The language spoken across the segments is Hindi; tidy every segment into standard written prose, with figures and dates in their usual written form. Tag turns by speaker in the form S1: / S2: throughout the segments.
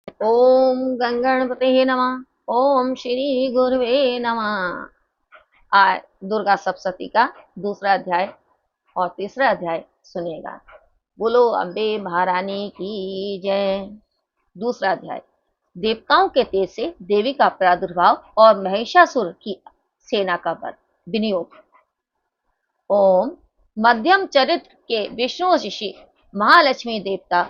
S1: ओम गंगणपते नमः। ओम श्री गुरुवे नमः। आज दुर्गा सप्तशती का दूसरा अध्याय और तीसरा अध्याय सुनिएगा। बोलो अम्बे महारानी की जय। दूसरा अध्याय। देवताओं के तेज से देवी का प्रादुर्भाव और महिषासुर की सेना का वध। विनियोग। ओम मध्यम चरित्र के विष्णु ऋषि महालक्ष्मी देवता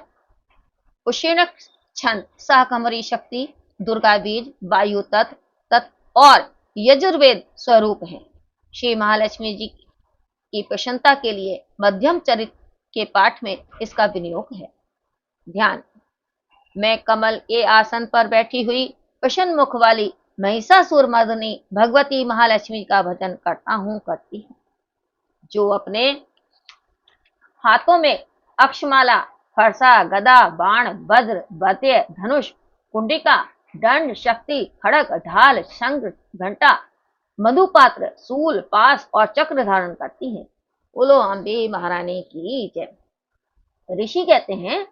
S1: उष्णक छंद सहकमरी शक्ति दुर्गा बीज वायु तत्व तत्व और यजुर्वेद स्वरूप है। श्री महालक्ष्मी जी की प्रसन्नता के लिए मध्यम चरित्र के पाठ में इसका विनियोग है। ध्यान। मैं कमल के आसन पर बैठी हुई प्रसन्न मुख वाली महिषासुर मर्दिनी भगवती महालक्ष्मी का भजन करता हूँ करती हूँ, जो अपने हाथों में अक्षमाला फरसा गदा बाण वज्र वत्य धनुष कुंडिका दंड शक्ति खड़ग ढाल शंख घंटा मधुपात्र सूल पास और चक्र धारण करती है। बोलो अम्बे महारानी की जय। ऋषि कहते हैं,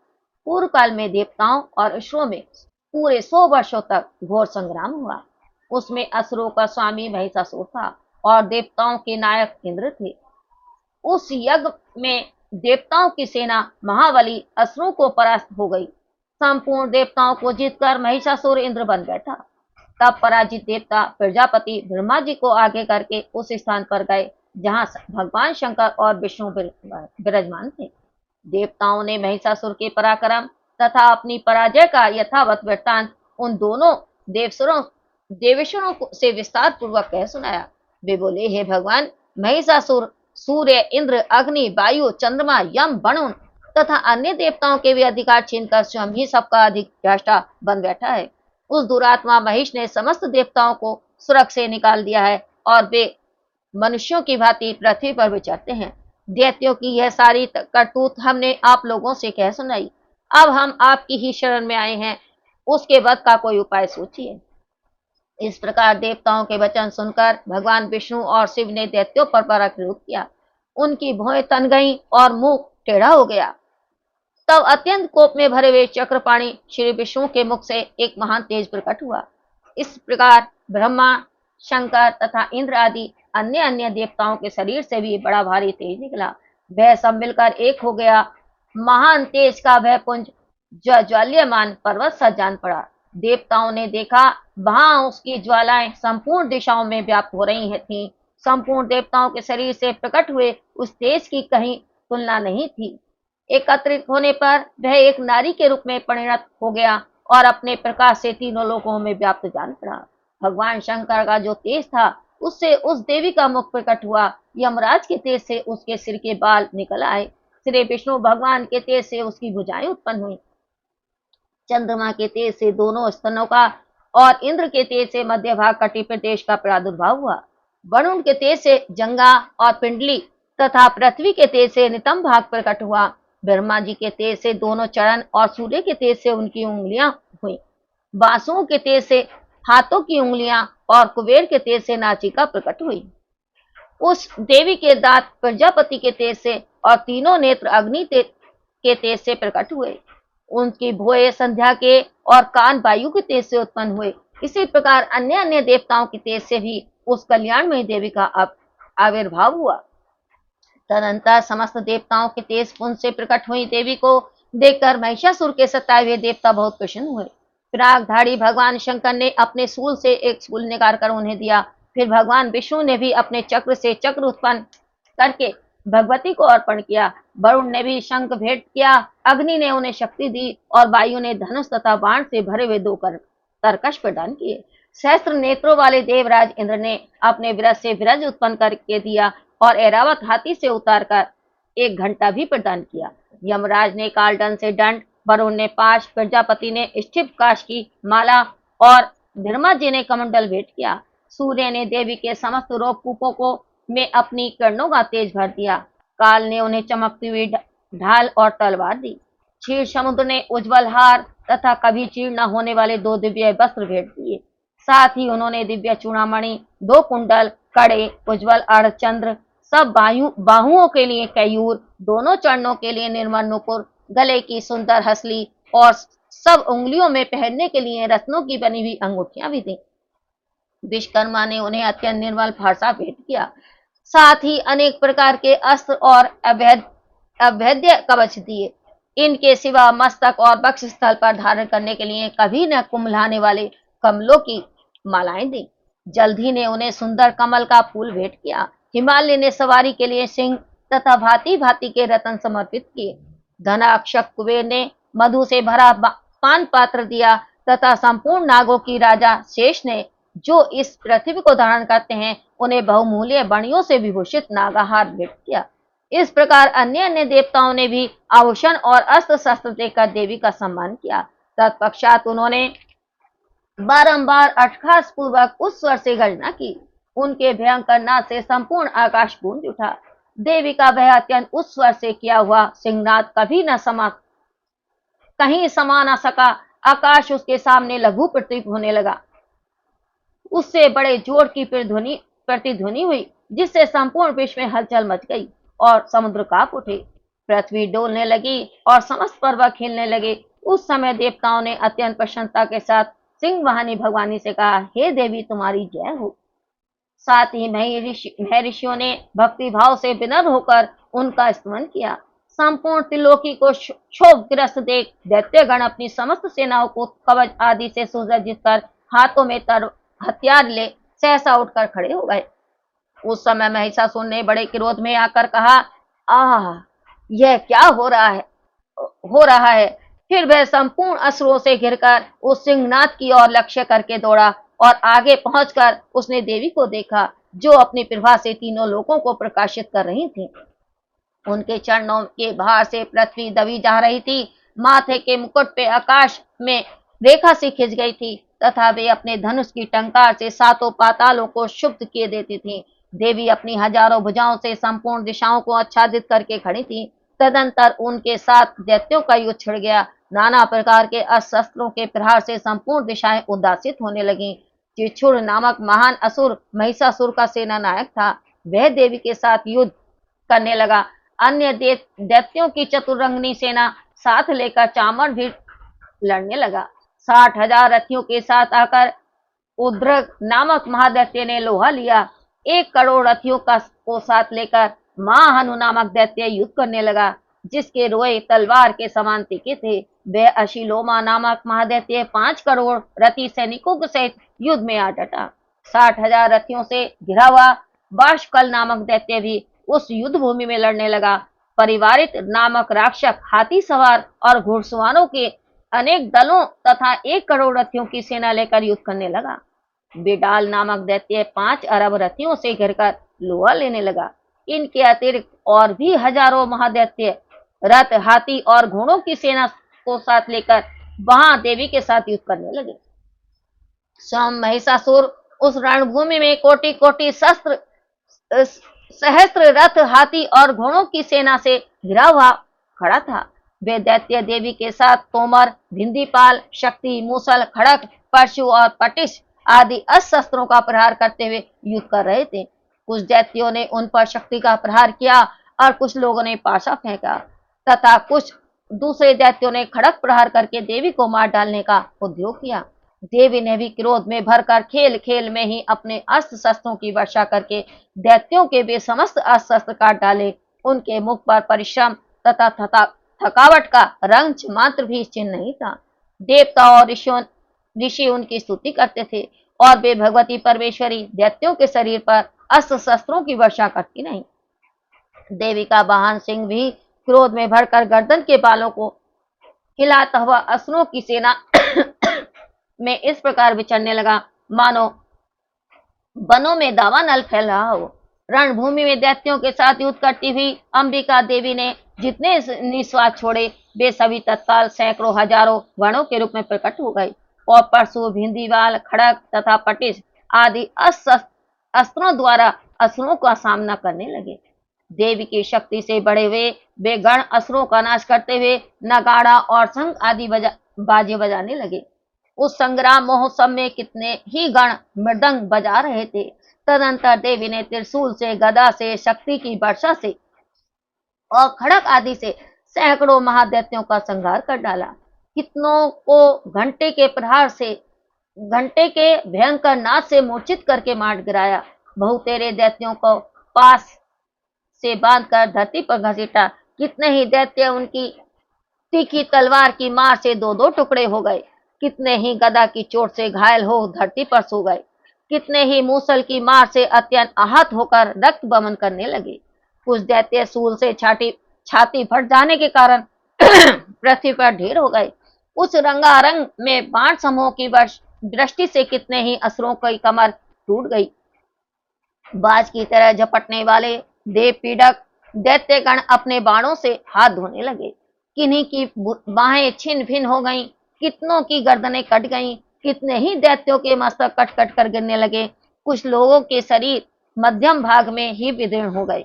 S1: पूर्व काल में देवताओं और असुरों में पूरे 100 वर्षों तक घोर संग्राम हुआ। उसमें असुरों का स्वामी महिषासुर था और देवताओं के नायक इंद्र थे। उस यज्ञ में देवताओं की सेना महाबली असुरों को परास्त हो गई। संपूर्ण देवताओं को जीतकर महिषासुर इंद्र बन बैठा। तब पराजित देवता प्रजापति ब्रह्मा जी को आगे करके उस स्थान पर गए जहां भगवान शंकर और विष्णु विराजमान थे। देवताओं ने महिषासुर के पराक्रम तथा अपनी पराजय का यथावत वृत्तांत उन दोनों देवेश्वरों से विस्तार पूर्वक कह सुनाया। वे बोले, हे भगवान, महिषासुर सूर्य इंद्र अग्नि वायु चंद्रमा यम वरुण तथा अन्य देवताओं के भी अधिकार छीनकर स्वयं ही सबका अधिक दृष्टा बन बैठा है। उस दुरात्मा महिष ने समस्त देवताओं को स्वर्ग से निकाल दिया है और वे मनुष्यों की भांति पृथ्वी पर विचरते हैं। दैत्यों की यह सारी करतूत हमने आप लोगों से कह सुनाई। अब हम आपकी ही शरण में आए हैं, उसके वध का कोई उपाय सोचिए। इस प्रकार देवताओं के वचन सुनकर भगवान विष्णु और शिव ने दैत्यों पर पराक्रम किया। उनकी भौएं तन गईं और मुंह टेढ़ा हो गया। तब अत्यंत कोप में भरे हुए चक्रपाणी श्री विष्णु के मुख से एक महान तेज प्रकट हुआ। इस प्रकार ब्रह्मा शंकर तथा इंद्र आदि अन्य अन्य देवताओं के शरीर से भी बड़ा भारी तेज निकला। वह सब मिलकर एक हो गया। महान तेज का वह पुंज ज्वाल्यमान पर्वत सा जान पड़ा। देवताओं ने देखा, वहां उसकी ज्वालाएं संपूर्ण दिशाओं में व्याप्त हो रही थीं। संपूर्ण देवताओं के शरीर से प्रकट हुए उस तेज की कहीं तुलना नहीं थी। एकत्रित होने पर वह एक नारी के रूप में परिणत हो गया और अपने प्रकाश से तीनों लोकों में व्याप्त जान पड़ा। भगवान शंकर का जो तेज था, उससे उस देवी का मुख प्रकट हुआ। यमराज के तेज से उसके सिर के बाल निकल आए। श्री विष्णु भगवान के तेज से उसकी भुजाएं उत्पन्न हुई। चंद्रमा के तेज से दोनों स्तनों का और इंद्र के तेज से मध्य भाग कटी प्रदेश का प्रादुर्भाव हुआ। वरुण के तेज से जंगा और पिंडली तथा पृथ्वी के तेज से नितंब भाग प्रकट हुआ। ब्रह्मा जी के तेज से दोनों चरण और सूर्य के तेज से उनकी उंगलियां हुई। बासुओं के तेज से हाथों की उंगलियां और कुबेर के तेज से नाचिका प्रकट हुई। उस देवी के दांत प्रजापति के तेज से और तीनों नेत्र अग्नि के तेज से प्रकट हुए। उनकी भुएं संध्या के और कान वायु के तेज से उत्पन्न हुए। इसी प्रकार अन्य अन्य देवताओं के तेज से भी उस कल्याणमयी देवी का आविर्भाव हुआ। तदंतर समस्त देवताओं के तेज पुंज से प्रकट हुई देवी को देखकर महिषासुर के सताए हुए देवता बहुत प्रसन्न हुए। पिरागधारी भगवान शंकर ने अपने सूल से एक सूल निकाल कर उन्हें दिया। फिर भगवान विष्णु ने भी अपने चक्र से चक्र उत्पन्न करके भगवती को अर्पण किया। वरुण ने भी शंख भेंट किया। अग्नि ने उन्हें शक्ति दी और वायु ने धनुष तथा बाण से भरे हुए 2 तरकश प्रदान किए। सहस्त्र नेत्रों वाले देवराज इंद्र ने अपने विरज से विरज उत्पन्न करके दिया और ऐरावत हाथी से उतारकर 1 घंटा भी प्रदान किया। यमराज ने कालदंड से दंड, वरुण ने पाश, प्रजापति ने स्थिप काश की माला और ब्रह्मा जी ने कमंडल भेंट किया। सूर्य ने देवी के समस्त रोपकूपों को में अपनी किरणों का तेज भर दिया। काल ने उन्हें चमकती हुई ढाल और तलवार दी। क्षीर समुद्र ने उज्जवल हार तथा कभी चीर न होने वाले 2 दिव्य वस्त्र भेंट दिए। साथ ही उन्होंने दिव्य चूड़ामणि, 2 कुंडल, कड़े, उज्जवल अर्धचंद्र, सब बाहुओं के लिए कयूर, दोनों चरणों के लिए निर्मल नुपुर, गले की सुंदर हसली और सब उंगलियों में पहनने के लिए रत्नों की बनी हुई अंगूठियां भी दी। विश्वकर्मा ने उन्हें अत्यंत निर्मल फरसा भेंट किया, साथ ही अनेक प्रकार के अस्त्र और अवैध कवच दिए। इनके सिवा मस्तक और वक्ष स्थल पर धारण करने के लिए कभी न कुम्हलाने वाले कमलों की मालाएं दी। जल्द ही ने उन्हें सुंदर कमल का फूल भेंट किया। हिमालय ने सवारी के लिए सिंह तथा भांति भांति के रत्न समर्पित किए। धनाक्षक कुबेर ने मधु से भरा पान पात्र दिया तथा संपूर्ण नागों की राजा शेष ने, जो इस पृथ्वी को धारण करते हैं, उन्हें बहुमूल्य बणियों से विभूषित नागाहार भेंट किया। इस प्रकार अन्य अन्य देवताओं ने भी आभूषण और अस्त्र शस्त्र देकर देवी का सम्मान किया। तत्पश्चात उन्होंने बारंबार अट्टहास पूर्वक उस स्वर से गर्जना की। उनके भयंकर नाद से संपूर्ण आकाश गूंज उठा। देवी का वह अत्यंत उच्च स्वर से किया हुआ सिंहनाद कहीं समा न सका। आकाश उसके सामने लघु प्रतीत होने लगा। उससे बड़े जोर की प्रतिध्वनि हुई, जिससे संपूर्ण विश्व में हलचल मच गई और समुद्र कांप उठे। पृथ्वी डोलने लगी और समस्त पर्वत हिलने लगे। उस समय देवताओं ने अत्यंत प्रसन्नता के साथ सिंह वाहिनी भगवानी से कहा, हे देवी, तुम्हारी जय हो। साथ ही महर्षियों ने भक्ति भाव से विनम्र होकर उनका स्तुति किया। संपूर्ण त्रिलोकी को क्षोभग्रस्त देख दैत्यगण अपनी समस्त सेनाओं को कवच आदि से सुसज्जित कर हाथों में हथियार ले सहसा उठकर खड़े हो गए। उस समय महिषासुर ने बड़े क्रोध में आकर कहा, यह क्या हो रहा है। फिर वह संपूर्ण असुरों से घिरकर उस सिंहनाद की ओर लक्ष्य करके दौड़ा और आगे पहुंचकर उसने देवी को देखा, जो अपनी प्रभा से तीनों लोकों को प्रकाशित कर रही थी। उनके चरणों के भार से पृथ्वी दबी जा रही थी। माथे के मुकुट पे आकाश में रेखा सी खिंच गई थी तथा वे अपने धनुष की टंकार से सातों पातालों को क्षुब्ध किए देती थी। देवी अपनी हजारों भुजाओं से संपूर्ण दिशाओं को आच्छादित करके खड़ी थी। तदंतर उनके साथ दैत्यों का युद्ध छिड़ गया। नाना प्रकार के अस्त्रों के प्रहार से संपूर्ण दिशाएं उदासित होने लगी। चिक्षुर नामक महान असुर महिषासुर का सेना नायक था। वह देवी के साथ युद्ध करने लगा। अन्य दैत्यों की चतुरंगनी सेना साथ लेकर चामर भी लड़ने लगा। 60,000 रथियों के साथ आकर उद्रग नामक महादैत्य ने लोहा लिया। 1 करोड़ रथियों को साथ लेकर महाहनु नामक दैत्य युद्ध करने लगा, जिसके रोए तलवार के समान तीखे थे। वह अशिलोमा नामक महादैत्य 5 करोड़ रथी सैनिकों के सहित युद्ध में आ डटा। 60,000 रथियों से घिरा हुआ बाष्कल नामक दैत्य भी उस युद्ध भूमि में लड़ने लगा। परिवारित नामक राक्षस हाथी सवार और घुड़सवारों के अनेक दलों तथा 1 करोड़ रथियों की सेना लेकर युद्ध करने लगा। बिडाल नामक दैत्य 5 अरब रथियों से घिरकर लोहा लेने लगा। इनके अतिरिक्त और भी हजारों महादैत्य रथ, हाथी और घोड़ों की सेना को साथ लेकर वहां देवी के साथ युद्ध करने लगे। स्वयं महिषासुर उस रणभूमि में कोटि कोटि सहस्त्र रथ, हाथी और घोड़ों की सेना से घिरा हुआ खड़ा था। वे दैत्य देवी के साथ तोमर, भिंदीपाल, शक्ति, मूसल, खड़क, परशु और पटिश आदि अस्त्रों का प्रहार करते हुए युद्ध कर रहे थे। कुछ दैत्यों ने उन पर शक्ति का प्रहार किया और कुछ लोगों ने पाशा फेंका तथा कुछ दूसरे दैत्यों ने खड़क प्रहार करके देवी को मार डालने का उद्योग किया। देवी ने भी क्रोध में भरकर खेल खेल में ही अपने अस्त्र शस्त्रों की वर्षा करके दैत्यों के वे समस्त अस्त्र शस्त्र काट डाले। उनके मुख पर परिश्रम तथा थकावट का रंच मात्र भी चिन्ह नहीं था। देवता और ऋषि उनकी स्तुति करते थे और वे भगवती परमेश्वरी दैत्यों के शरीर पर अस्त्र शस्त्रों की वर्षा करती नहीं। देवी का वाहन सिंह भी क्रोध में भरकर गर्दन के बालों को हिलाता हुआ असुरों की सेना में इस प्रकार विचरने लगा, मानो वनों में दावानल फैल रहा हो। रणभूमि में दैत्यों के साथ युद्ध करती हुई अंबिका देवी ने जितने निश्वास छोड़े, वे सभी तत्काल सैकड़ों हजारों गणों के रूप में प्रकट हो गए और परशु, भिंदीवाल, खड़क तथा पटिश आदि अस्त्रों द्वारा असुरों का सामना करने लगे। देवी की शक्ति से बढ़े हुए वे गण असुरों का नाश करते हुए नगाड़ा और शंख आदि बाजे बजाने लगे। उस संग्राम महोत्सव में कितने ही गण मृदंग बजा रहे थे। तदंतर देवी ने त्रिशूल से, गदा से, शक्ति की वर्षा से और खड़क आदि से सैकड़ों महादैत्यों का संहार कर डाला। कितनों को घंटे के भयंकर नाद से मूर्छित करके मार गिराया। बहुतेरे दैत्यों को पास से बांधकर धरती पर घसीटा। कितने ही दैत्य उनकी तीखी तलवार की मार से दो दो टुकड़े हो गए। कितने ही गदा की चोट से घायल हो धरती पर सो गए। कितने ही मूसल की मार से अत्यंत आहत होकर रक्त बमन करने लगे। कुछ दैत्य सूल से छाती फट जाने के कारण पृथ्वी पर ढेर हो गए। उस रंगारंग में बाण समूह की दृष्टि से कितने ही असुरों की कमर टूट गई। बाज की तरह झपटने वाले देव पीड़क दैत्यगण अपने बाणों से हाथ धोने लगे। किन्हीं की बाहें छिन्न भिन्न हो गईं, कितनों की गर्दनें कट गईं, कितने ही दैत्यों के मस्तक कट कट कर गिरने लगे। कुछ लोगों के शरीर मध्यम भाग में ही विदीर्ण हो गए।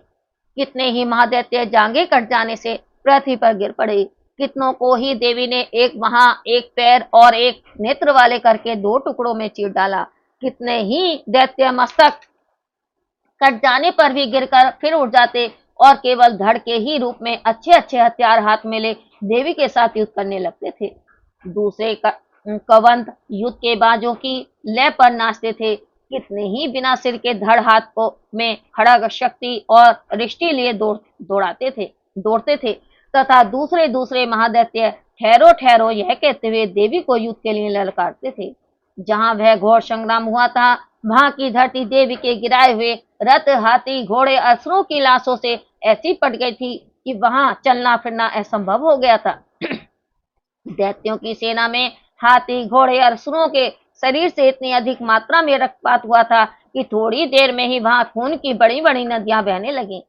S1: कितने ही महादैत्य जांघें कट जाने से पृथ्वी पर गिर पड़े। कितनों को ही देवी ने एक पैर और एक नेत्र वाले करके दो टुकड़ों में चीर डाला। कितने ही दैत्य मस्तक कट जाने पर भी गिरकर फिर उठ जाते और केवल धड़ के ही रूप में अच्छे अच्छे हथियार हाथ में ले देवी के साथ युद्ध करने लगते थे। दूसरे कवंत युद्ध के बाजों की लय पर नाचते थे। कितने ही बिना सिर के धड़ हाथ को में खड़ग शक्ति और रिष्टि लिए दौड़ते थे तथा दूसरे दूसरे महादैत्य ठहरो ठहरो यह कहते हुए देवी को युद्ध के लिए ललकारते थे। जहां वह घोर संग्राम हुआ था वहां की धरती देवी के गिराए हुए रथ हाथी घोड़े असुरों की लाशों से ऐसी पट गई थी कि वहां चलना फिरना असंभव हो गया था। दैत्यों की सेना में हाथी घोड़े असुरों के शरीर से इतनी अधिक मात्रा में रक्तपात हुआ था कि थोड़ी देर में ही वहां खून की बड़ी बड़ी नदियां बहने लगी।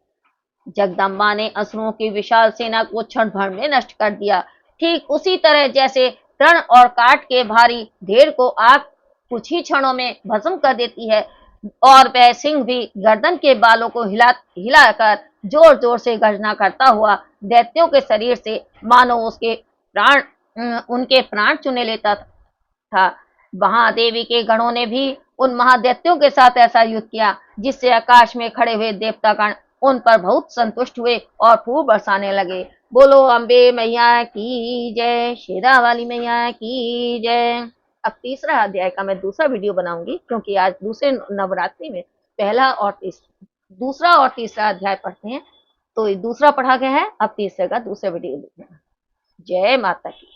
S1: जगदम्बा ने असुरों की विशाल सेना को क्षण भर में नष्ट कर दिया। ठीक उसी तरह जैसे तृण और काट के भारी ढेर को आग कुछ ही क्षणों में भस्म कर देती है, और वह सिंह भी गर्दन के बालों को हिलाकर जोर जोर से गर्जना करता हुआ दैत्यों के शरीर से मानो उनके प्राण चुने लेता था। वहां देवी के गणों ने भी उन महादैत्यों के साथ ऐसा युद्ध किया जिससे आकाश में खड़े हुए देवतागण उन पर बहुत संतुष्ट हुए और फूल बरसाने लगे। बोलो अम्बे मैया की जय, शेरा वाली मैया की जय। अब तीसरा अध्याय का मैं दूसरा वीडियो बनाऊंगी, क्योंकि आज दूसरे नवरात्रि में दूसरा और तीसरा अध्याय पढ़ते हैं। तो दूसरा पढ़ा गया है, अब तीसरे का दूसरा वीडियो देखना। जय माता की।